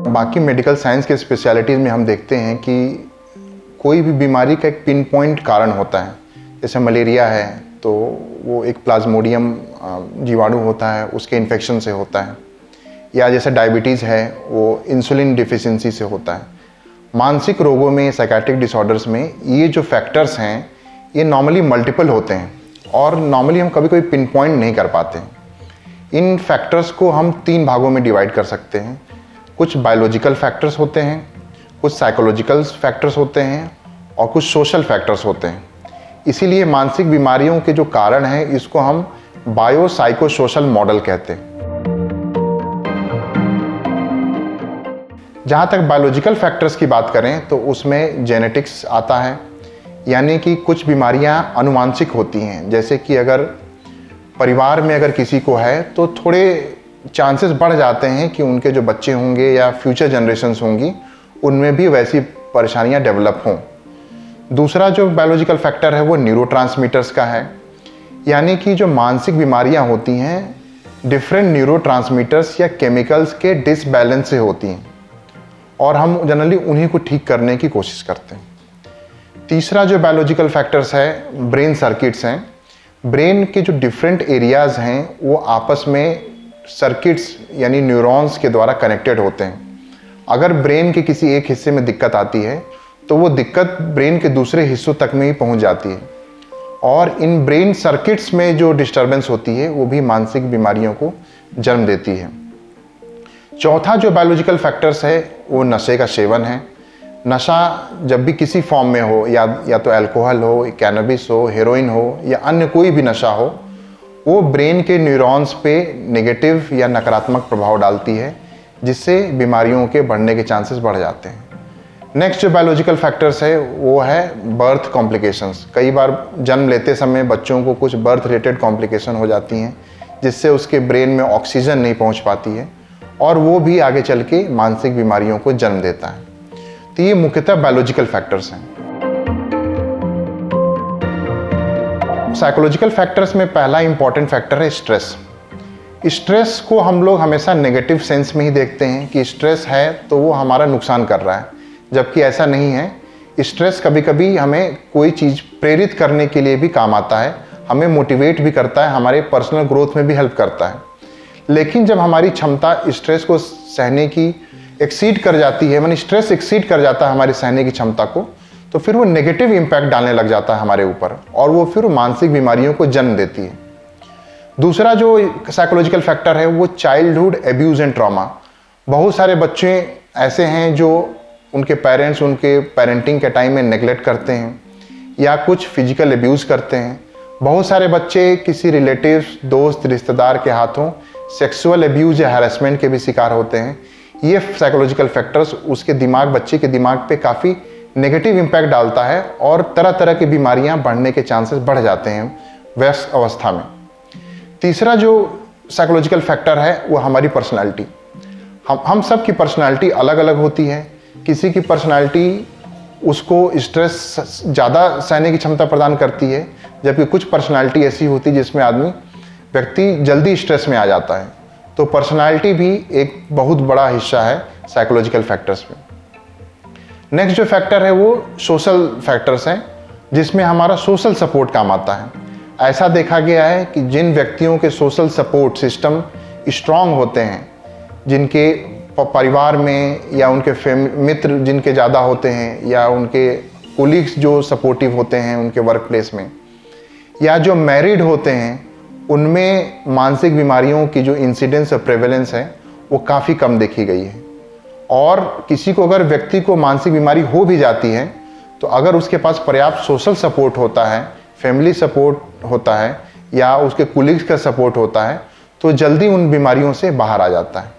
बाकी medical science के specialities में हम देखते हैं कि कोई भी बीमारी का एक पिन पॉइंट कारण होता है। जैसे मलेरिया है तो वो एक प्लाज्मोडियम जीवाणु होता है, उसके इन्फेक्शन से होता है। या जैसे डायबिटीज़ है वो इंसुलिन डिफिशिएंसी से होता है। मानसिक रोगों में, साइकेट्रिक डिसऑर्डर्स में ये जो फैक्टर्स हैं ये नॉर्मली मल्टीपल होते हैं और नॉर्मली हम कभी कोई पिन पॉइंट नहीं कर पाते हैं। इन फैक्टर्स को हम 3 भागों में डिवाइड कर सकते हैं। कुछ बायोलॉजिकल फैक्टर्स होते हैं, कुछ साइकोलॉजिकल फैक्टर्स होते हैं और कुछ सोशल फैक्टर्स होते हैं। इसीलिए मानसिक बीमारियों के जो कारण हैं इसको हम बायो साइको सोशल मॉडल कहते हैं। जहाँ तक बायोलॉजिकल फैक्टर्स की बात करें तो उसमें जेनेटिक्स आता है, यानी कि कुछ बीमारियाँ अनुवांशिक होती हैं। जैसे कि अगर परिवार में अगर किसी को है तो थोड़े चांसेस बढ़ जाते हैं कि उनके जो बच्चे होंगे या फ्यूचर जनरेशन्स होंगी उनमें भी वैसी परेशानियां डेवलप हों। दूसरा जो बायोलॉजिकल फैक्टर है वो न्यूरोट्रांसमीटर्स का है, यानी कि जो मानसिक बीमारियां होती हैं डिफरेंट न्यूरोट्रांसमीटर्स या केमिकल्स के डिसबैलेंस से होती हैं और हम जनरली उन्हीं को ठीक करने की कोशिश करते हैं। तीसरा जो बायोलॉजिकल फैक्टर्स है ब्रेन सर्किट्स हैं। ब्रेन के जो डिफरेंट एरियाज़ हैं वो आपस में सर्किट्स यानी न्यूरॉन्स के द्वारा कनेक्टेड होते हैं। अगर ब्रेन के किसी एक हिस्से में दिक्कत आती है तो वो दिक्कत ब्रेन के दूसरे हिस्सों तक में ही पहुंच जाती है और इन ब्रेन सर्किट्स में जो डिस्टर्बेंस होती है वो भी मानसिक बीमारियों को जन्म देती है। चौथा जो बायोलॉजिकल फैक्टर्स है वो नशे का सेवन है। नशा जब भी किसी फॉर्म में हो, या तो अल्कोहल हो, कैनबिस हो, हेरोइन हो या अन्य कोई भी नशा हो, वो ब्रेन के न्यूरॉन्स पे नेगेटिव या नकारात्मक प्रभाव डालती है जिससे बीमारियों के बढ़ने के चांसेस बढ़ जाते हैं। नेक्स्ट जो बायोलॉजिकल फैक्टर्स है वो है बर्थ कॉम्प्लिकेशंस। कई बार जन्म लेते समय बच्चों को कुछ बर्थ रिलेटेड कॉम्प्लिकेशन हो जाती हैं जिससे उसके ब्रेन में ऑक्सीजन नहीं पहुंच पाती है और वो भी आगे चल के मानसिक बीमारियों को जन्म देता है। तो ये मुख्यतः बायोलॉजिकल फैक्टर्स हैं। साइकोलॉजिकल फैक्टर्स में पहला इंपॉर्टेंट फैक्टर है स्ट्रेस। स्ट्रेस को हम लोग हमेशा नेगेटिव सेंस में ही देखते हैं कि स्ट्रेस है तो वो हमारा नुकसान कर रहा है, जबकि ऐसा नहीं है। स्ट्रेस कभी कभी हमें कोई चीज़ प्रेरित करने के लिए भी काम आता है, हमें मोटिवेट भी करता है, हमारे पर्सनल ग्रोथ में भी हेल्प करता है। लेकिन जब हमारी क्षमता स्ट्रेस को सहने की एक्सीड कर जाती है, माने स्ट्रेस एक्सीड कर जाता है हमारी सहने की क्षमता को, तो फिर वो नेगेटिव इम्पैक्ट डालने लग जाता है हमारे ऊपर और वो फिर मानसिक बीमारियों को जन्म देती है। दूसरा जो साइकोलॉजिकल फैक्टर है वो चाइल्डहुड एब्यूज़ एंड ट्रॉमा। बहुत सारे बच्चे ऐसे हैं जो उनके पेरेंट्स उनके पेरेंटिंग के टाइम में नेगलेक्ट करते हैं या कुछ फिजिकल एब्यूज़ करते हैं। बहुत सारे बच्चे किसी रिलेटिव्स, दोस्त, रिश्तेदार के हाथों सेक्सुअल एब्यूज़ या हैरेसमेंट के भी शिकार होते हैं। ये साइकोलॉजिकल फैक्टर्स उसके बच्चे के दिमाग पे काफ़ी नेगेटिव इम्पैक्ट डालता है और तरह तरह की बीमारियां बढ़ने के चांसेस बढ़ जाते हैं वयस्क अवस्था में। तीसरा जो साइकोलॉजिकल फैक्टर है वो हमारी पर्सनालिटी। हम सब की पर्सनालिटी अलग अलग होती है। किसी की पर्सनालिटी उसको स्ट्रेस ज़्यादा सहने की क्षमता प्रदान करती है, जबकि कुछ पर्सनालिटी ऐसी होती है जिसमें व्यक्ति जल्दी स्ट्रेस में आ जाता है। तो पर्सनालिटी भी एक बहुत बड़ा हिस्सा है साइकोलॉजिकल फैक्टर्स में। नेक्स्ट जो फैक्टर है वो सोशल फैक्टर्स हैं, जिसमें हमारा सोशल सपोर्ट काम आता है। ऐसा देखा गया है कि जिन व्यक्तियों के सोशल सपोर्ट सिस्टम स्ट्रांग होते हैं, जिनके परिवार में या उनके मित्र जिनके ज़्यादा होते हैं या उनके कोलीग्स जो सपोर्टिव होते हैं उनके वर्क प्लेस में, या जो मैरिड होते हैं, उनमें मानसिक बीमारियों की जो इंसिडेंस और प्रेवलेंस है वो काफ़ी कम देखी गई है। और किसी को अगर व्यक्ति को मानसिक बीमारी हो भी जाती है तो अगर उसके पास पर्याप्त सोशल सपोर्ट होता है, फैमिली सपोर्ट होता है या उसके कोलीग्स का सपोर्ट होता है तो जल्दी उन बीमारियों से बाहर आ जाता है।